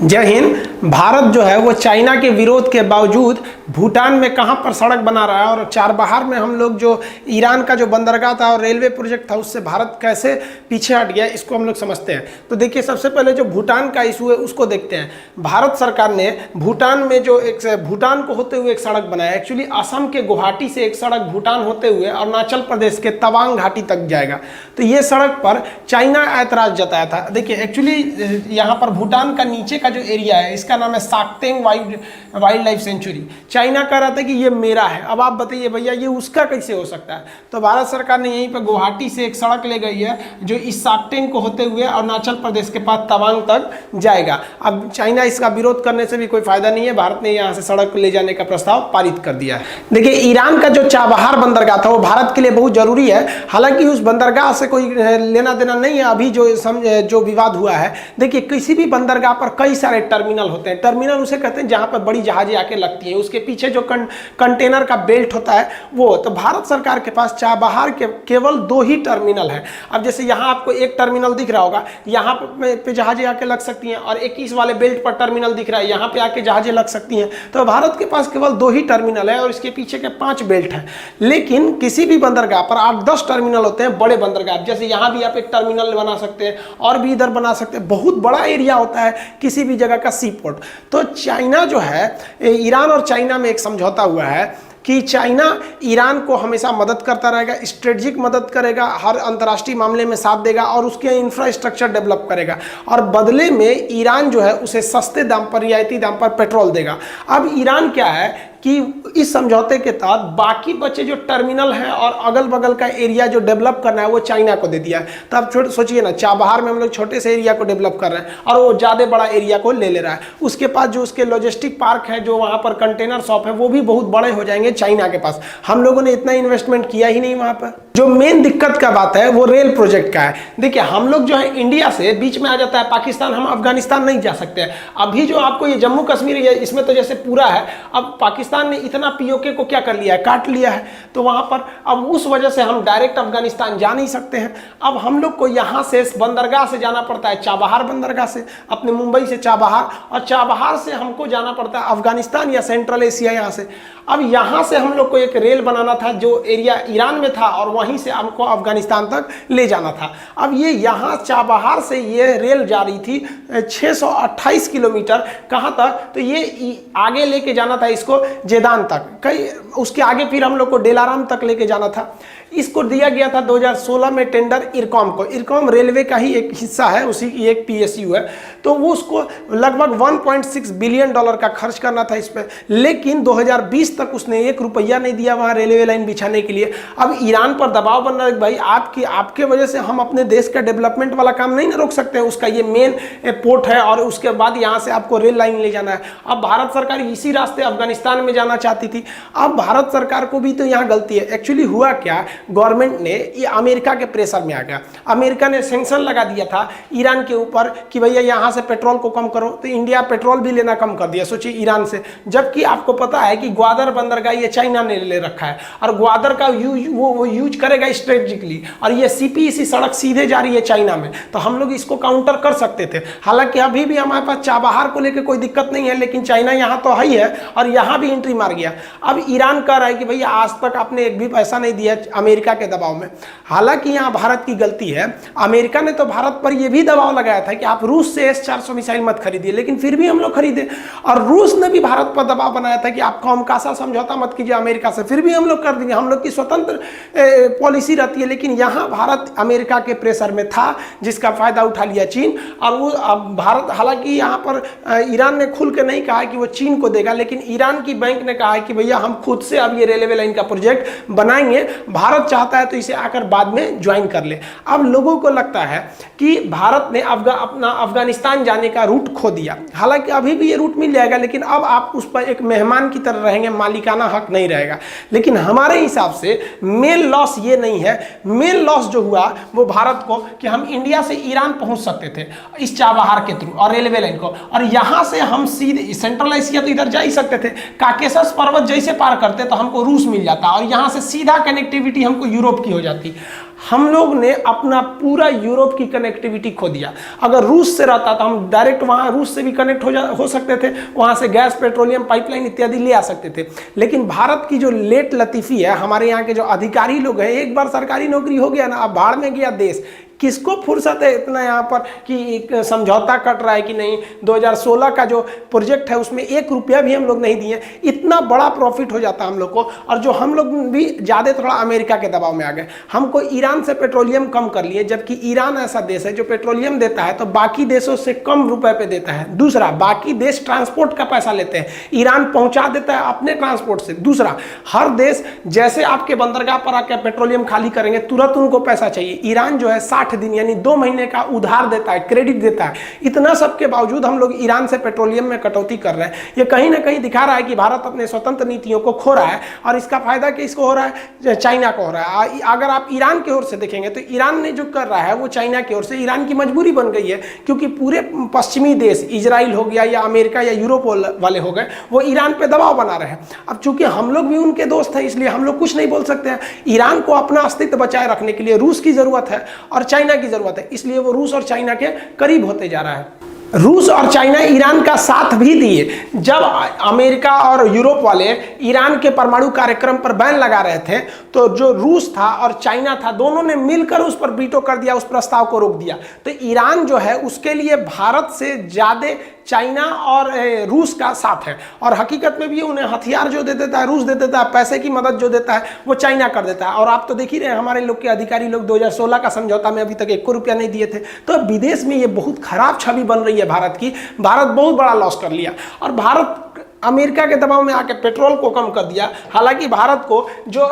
जय हिंद। भारत जो है वो चाइना के विरोध के बावजूद भूटान में कहां पर सड़क बना रहा है और चाबहार में हम लोग जो ईरान का जो बंदरगाह था और रेलवे प्रोजेक्ट था उससे भारत कैसे पीछे हट गया, इसको हम लोग समझते हैं। तो देखिए, सबसे पहले जो भूटान का इशू है उसको देखते हैं। भारत सरकार ने भूटान में जो एक भूटान को होते हुए एक सड़क बनाया। एक्चुअली असम के गुवाहाटी से एक सड़क भूटान होते हुए अरुणाचल प्रदेश के तवांग घाटी तक जाएगा। तो ये सड़क पर चाइना ऐतराज जताया था। देखिए, एक्चुअली यहाँ पर भूटान का नीचे का जो एरिया है इसका नाम है साक्तेंग वाइल्ड लाइफ सेंचुरी। चाइना कह रहा था कि ये मेरा है। अब आप बताइए भैया, ये उसका कैसे हो सकता है? तो भारत सरकार ने यहीं पर गुवाहाटी से एक सड़क ले गई है जो इस साक्तेंग को होते हुए अरुणाचल प्रदेश के पास तवांग तक जाएगा। अब चाइना इसका विरोध करने से भी कोई फायदा नहीं है। भारत ने यहाँ से सड़क ले जाने का प्रस्ताव पारित कर दिया है। देखिए, ईरान का जो चाबहार बंदरगाह था वो भारत के लिए बहुत जरूरी है। हालांकि उस बंदरगाह से कोई लेना देना नहीं है। अभी जो विवाद हुआ है, देखिए, किसी भी बंदरगाह पर कई सारे टर्मिनल होते हैं। टर्मिनल उसे कहते हैं जहां पर बड़ी जहाजें आके लगती हैं। उसके पीछे जो कंटेनर का बेल्ट होता है वो, तो भारत सरकार के पास चाबहार के केवल 2 ही टर्मिनल है। अब जैसे यहाँ आपको एक टर्मिनल दिख रहा होगा, यहाँ पे जहाजें आके लग सकती हैं, और 21 वाले बेल्ट पर टर्मिनल दिख रहा है, यहाँ पे आके जहाजें लग सकती हैं। तो भारत के पास केवल 2 ही टर्मिनल है और इसके पीछे के 5 बेल्ट हैं। लेकिन किसी भी बंदरगाह पर 8-10 टर्मिनल होते हैं, बड़े बंदरगाह। जैसे यहाँ भी आप एक टर्मिनल बना सकते हैं और भी इधर बना सकते हैं। बहुत बड़ा एरिया होता है किसी भी जगह का सी पोर्ट। तो चाइना जो है, ईरान और चाइना में एक समझौता हुआ है कि चाइना ईरान को हमेशा मदद करता रहेगा, स्ट्रेटेजिक मदद करेगा, हर अंतर्राष्ट्रीय मामले में साथ देगा और उसके इंफ्रास्ट्रक्चर डेवलप करेगा, और बदले में ईरान जो है उसे सस्ते दाम पर, रियायती दाम पर पेट्रोल देगा। अब ईरान क्या है कि इस समझौते के तहत बाकी बचे जो टर्मिनल हैं और अगल बगल का एरिया जो डेवलप करना है वो चाइना को दे दिया है। तो आप सोचिए ना, चाबहार में हम लोग छोटे से एरिया को डेवलप कर रहे हैं और वो ज़्यादा बड़ा एरिया को ले रहा है। उसके पास जो उसके लॉजिस्टिक पार्क है, जो वहाँ पर कंटेनर शॉप है, वो भी बहुत बड़े हो जाएंगे चाइना के पास। हम लोगों ने इतना इन्वेस्टमेंट किया ही नहीं वहाँ पर। जो मेन दिक्कत का बात है वो रेल प्रोजेक्ट का है। देखिए, हम लोग जो है इंडिया से बीच में आ जाता है पाकिस्तान, हम अफगानिस्तान नहीं जा सकते हैं। अभी जो आपको ये जम्मू कश्मीर है, इसमें तो जैसे पूरा है, अब पाकिस्तान ने इतना पीओके को क्या कर लिया है, काट लिया है। तो वहां पर अब उस वजह से हम डायरेक्ट अफगानिस्तान जा नहीं सकते हैं। अब हम लोग को यहां से बंदरगाह से जाना पड़ता है, चाबहार बंदरगाह से, अपने मुंबई से चाबहार, और चाबहार से हमको जाना पड़ता है अफगानिस्तान या सेंट्रल एशिया यहाँ से। अब यहाँ से हम लोग को एक रेल बनाना था जो एरिया ईरान में था और वहीं से हमको अफगानिस्तान तक ले जाना था। अब ये यहाँ चाबहार से ये रेल जा रही थी 628 किलोमीटर। कहाँ तक? तो ये आगे लेके जाना था इसको जेदान तक, कई उसके आगे फिर हम लोग को डेलाराम तक लेके जाना था। इसको दिया गया था 2016 में टेंडर इरकॉम को। इरकॉम रेलवे का ही एक हिस्सा है, उसी की एक पीएसयू है। तो वो उसको लगभग 1.6 बिलियन डॉलर का खर्च करना था इस पर, लेकिन 2020 तक उसने 1 रुपया नहीं दिया वहाँ रेलवे लाइन बिछाने के लिए। अब ईरान पर दबाव बन रहा है, भाई आपके वजह से हम अपने देश का डेवलपमेंट वाला काम नहीं ना रोक सकते हैं। उसका ये मेन पोर्ट है और उसके बाद यहाँ से आपको रेल लाइन ले जाना है। अब भारत सरकार इसी रास्ते अफगानिस्तान में जाना चाहती थी। अब भारत सरकार को भी तो यहाँ गलती है। एक्चुअली हुआ क्या, गवर्नमेंट ने ये अमेरिका के प्रेशर में आ गया। अमेरिका ने सैंक्शन लगा दिया था ईरान के ऊपर कि भैया यहाँ से पेट्रोल को कम करो। तो इंडिया पेट्रोल भी लेना कम कर दिया, सोचिए, ईरान से। जबकि आपको पता है कि ग्वादर बंदरगाह ये चाइना ने ले रखा है और ग्वादर का वो यूज करेगा स्ट्रेटेजिकली, और ये सीपीईसी सड़क सीधे जा रही है चाइना में। तो हम लोग इसको काउंटर कर सकते थे। हालांकि अभी भी हमारे पास चाबहार को लेकर कोई दिक्कत नहीं है, लेकिन चाइना यहाँ तो है ही है और यहाँ भी एंट्री मार गया। अब ईरान कह रहा है कि भैया आज तक आपने एक भी पैसा नहीं दिया अमेरिका के दबाव में। हालांकि यहाँ भारत की गलती है। अमेरिका ने तो भारत पर यह भी दबाव लगाया था कि आप रूस से S-400 मिसाइल मत खरीदिए, लेकिन फिर भी हम लोग खरीदे। और रूस ने भी भारत पर दबाव बनाया था कि आप कौमकासा समझौता मत कीजिए अमेरिका से, फिर भी हम लोग कर देंगे। हम लोग की स्वतंत्र पॉलिसी रहती है। लेकिन यहाँ भारत अमेरिका के प्रेशर में था, जिसका फायदा उठा लिया चीन। और वो अब भारत, हालांकि यहाँ पर ईरान ने खुल के नहीं कहा कि वो चीन को देगा, लेकिन ईरान की बैंक ने कहा है कि भैया हम खुद से अब ये रेलवे लाइन का प्रोजेक्ट बनाएंगे। भारत चाहता है तो इसे आकर बाद में ज्वाइन कर ले। अब लोगों को लगता है कि भारत ने अपना अफगानिस्तान जाने का रूट खो दिया। हालांकि अभी भी ये रूट मिल जाएगा, लेकिन अब आप उस पर एक मेहमान की तरह रहेंगे, मालिकाना हक नहीं रहेगा। लेकिन हमारे हिसाब से मेन लॉस ये नहीं है। मेन लॉस जो हुआ वो भारत को, कि हम इंडिया से ईरान पहुंच सकते थे इस चाबहार के थ्रू और रेलवे लाइन को, और यहां से हम सीधे सेंट्रल एशिया तो इधर जा ही सकते थे। काकेशस पर्वत जैसे पार करते तो हमको रूस मिल जाता और यहां से सीधा कनेक्टिविटी हमको यूरोप की हो जाती। हम लोग ने अपना पूरा यूरोप की कनेक्टिविटी खो दिया। अगर रूस से रहता तो हम डायरेक्ट वहाँ रूस से भी कनेक्ट हो सकते थे, वहाँ से गैस, पेट्रोलियम, पाइपलाइन इत्यादि ले आ सकते थे। लेकिन भारत की जो लेट लतीफ़ी है, हमारे यहाँ के जो अधिकारी लोग हैं, एक बार सरकारी नौकरी हो गया ना, अब भाड़ में गया देश। किसको फुर्सत है इतना यहाँ पर कि एक समझौता कट रहा है कि नहीं। 2016 का जो प्रोजेक्ट है उसमें 1 रुपया भी हम लोग नहीं दिए, इतना बड़ा प्रॉफिट हो जाता हम लोग को। और जो हम लोग भी ज़्यादा थोड़ा अमेरिका के दबाव में आ गए, हमको ईरान से पेट्रोलियम कम कर लिए, जबकि ईरान ऐसा देश है जो पेट्रोलियम देता है तो बाकी देशों से कम रुपए पे देता है। दूसरा, बाकी देश ट्रांसपोर्ट का पैसा लेते हैं, ईरान पहुंचा देता है अपने ट्रांसपोर्ट से। दूसरा, हर देश जैसे आपके बंदरगाह पर आकर पेट्रोलियम खाली करेंगे तुरंत उनको पैसा चाहिए। ईरान जो है 60 दिन यानी 2 महीने का उधार देता है, क्रेडिट देता है। इतना सब के बावजूद हम लोग ईरान से पेट्रोलियम में कटौती कर रहे हैं। ये कहीं ना कहीं दिखा रहा है कि भारत अपने स्वतंत्र नीतियों को खो रहा है, और इसका फायदा किसको हो रहा है? चाइना को हो रहा है। अगर आप ईरान की ओर से देखेंगे तो ईरान ने जो कर रहा है वो चाइना की ओर से ईरान की मजबूरी बन गई है, क्योंकि पूरे पश्चिमी देश, इजराइल हो गया या अमेरिका या यूरोप वाले हो गए, वो ईरान पे दबाव बना रहे हैं। अब चूंकि हम लोग भी उनके दोस्त हैं, इसलिए हम लोग कुछ नहीं बोल सकते हैं। ईरान को अपना अस्तित्व बचाए रखने के लिए रूस की जरूरत है और चाइना की जरूरत है, इसलिए वो रूस और चाइना के करीब होते जा रहा है। रूस और चाइना ईरान का साथ भी दिए। जब अमेरिका और यूरोप वाले ईरान के परमाणु कार्यक्रम पर बैन लगा रहे थे तो जो रूस था और चाइना था, दोनों ने मिलकर उस पर वीटो कर दिया, उस प्रस्ताव को रोक दिया। तो ईरान जो है उसके लिए भारत से ज़्यादा चाइना और रूस का साथ है, और हकीकत में भी उन्हें हथियार जो दे देता है रूस दे देता है, पैसे की मदद जो देता है वो चाइना कर देता है। और आप तो देख ही रहे हैं, हमारे लोग के अधिकारी लोग 2016 का समझौता में अभी तक 1 रुपया नहीं दिए थे। तो विदेश में ये बहुत खराब छवि बन रही है भारत की। भारत बहुत बड़ा लॉस कर लिया, और भारत अमेरिका के दबाव में आके पेट्रोल को कम कर दिया। हालांकि भारत को जो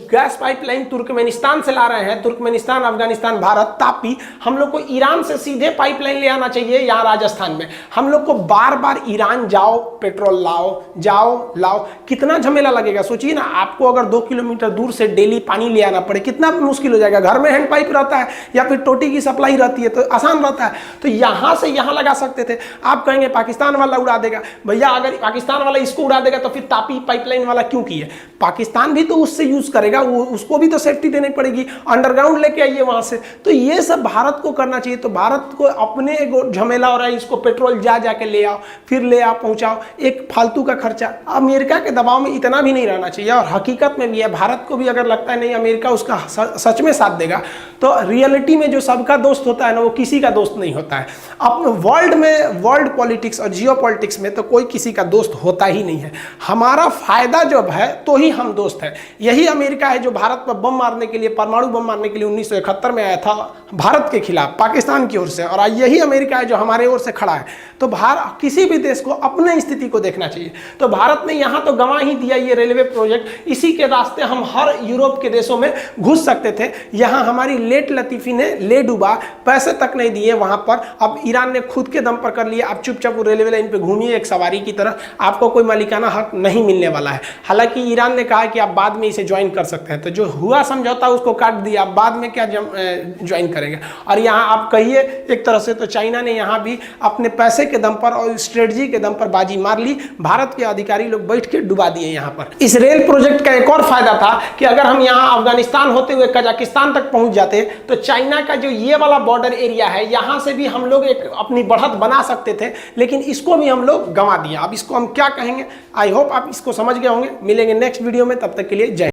गैस पाइपलाइन तुर्कमेनिस्तान से ला रहे हैं, तुर्कमेनिस्तान, अफगानिस्तान, भारत, तापी, हम लोग को ईरान से सीधे पाइपलाइन ले आना चाहिए यहाँ राजस्थान में। हम लोग को बार बार ईरान जाओ, पेट्रोल लाओ, जाओ लाओ, कितना झमेला लगेगा। सोचिए ना, आपको अगर 2 किलोमीटर दूर से डेली पानी ले आना पड़े, कितना मुश्किल हो जाएगा। घर में हैंड पाइप रहता है या फिर टोटी की सप्लाई रहती है तो आसान रहता है, तो यहाँ से यहाँ लगा सकते थे। आप कहेंगे पाकिस्तान वाला उड़ा देगा, भैया अगर पाकिस्तान वाला इसको उड़ा देगा तो फिर तापी पाइपलाइन वाला क्यों किए? पाकिस्तान भी तो उससे यूज करेगा, उसको भी तो सेफ्टी देनी पड़ेगी, अंडरग्राउंड लेके आइए वहां से। तो ये सब भारत को करना चाहिए। तो भारत को अपने झमेला हो रहा है, इसको पेट्रोल जा जाके ले आओ, फिर ले आओ, पहुंचाओ, एक फालतू का खर्चा। अमेरिका के दबाव में इतना भी नहीं रहना चाहिए। और हकीकत में भी है, भारत को भी अगर लगता है नहीं अमेरिका उसका सच में साथ देगा, तो रियलिटी में जो सबका दोस्त होता है ना, वो किसी का दोस्त नहीं होता है। अब वर्ल्ड में, वर्ल्ड पॉलिटिक्स और जियो पॉलिटिक्स में तो कोई किसी का दोस्त होता ही नहीं है। हमारा फायदा जब है तो ही हम दोस्त हैं। यही अमेरिका है जो भारत पर बम मारने के लिए, परमाणु बम मारने के लिए 1971 में आया था भारत के खिलाफ, पाकिस्तान की ओर से, और आज यही अमेरिका है जो हमारे ओर से खड़ा है। तो भारत, किसी भी देश को अपने स्थिति को देखना चाहिए। तो भारत ने यहाँ तो गंवा ही दिया ये रेलवे प्रोजेक्ट, इसी के रास्ते हम हर यूरोप के देशों में घुस सकते थे। यहाँ हमारी लेट लतीफ़ी ने ले डूबा, पैसे तक नहीं दिए वहाँ पर। अब ईरान ने खुद के दम पर कर लिया। अब चुपचाप वो रेलवे लाइन पे घूमिए एक सवारी की तरह, आपको कोई मालिकाना हक नहीं मिलने वाला है। हालांकि ईरान ने कहा कि आप बाद में इसे ज्वाइन कर सकते हैं, तो जो हुआ समझौता उसको काट दिया, आप बाद में क्या ज्वाइन करेंगे। और यहाँ आप कहिए एक तरह से तो चाइना ने यहाँ भी अपने पैसे के दम पर और स्ट्रेटजी के दम पर बाजी मार ली। भारत के अधिकारी लोग बैठ के डुबा दिए यहाँ पर। इस रेल प्रोजेक्ट का एक और फायदा था कि अगर हम यहाँ अफगानिस्तान होते हुए कजाकिस्तान तक पहुंच जाते तो चाइना का जो ये वाला बॉर्डर एरिया है, यहाँ से भी हम लोग एक अपनी बढ़त बना सकते थे, लेकिन इसको भी हम लोग गंवा दिया। अब इसको हम क्या कहेंगे? आई होप आप इसको समझ गए होंगे। मिलेंगे नेक्स्ट वीडियो में, तब तक के लिए जय।